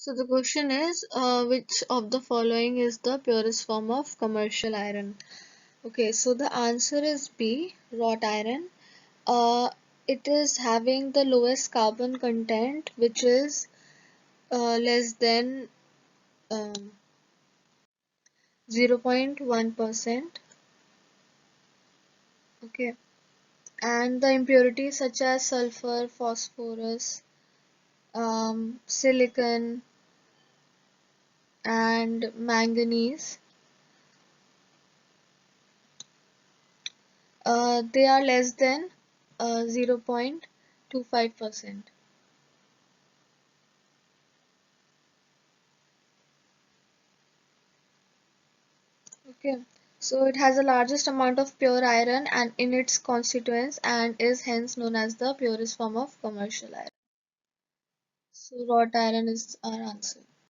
So the question is, which of the following is the purest form of commercial iron? Okay, so the answer is B, wrought iron. Uh, it is having the lowest carbon content, which is less than 0.1%. Okay, and the impurities such as sulfur, phosphorus, silicon, and manganese, they are less than 0.25%. Okay, so it has the largest amount of pure iron and in its constituents and is hence known as the purest form of commercial iron. So wrought iron is our answer.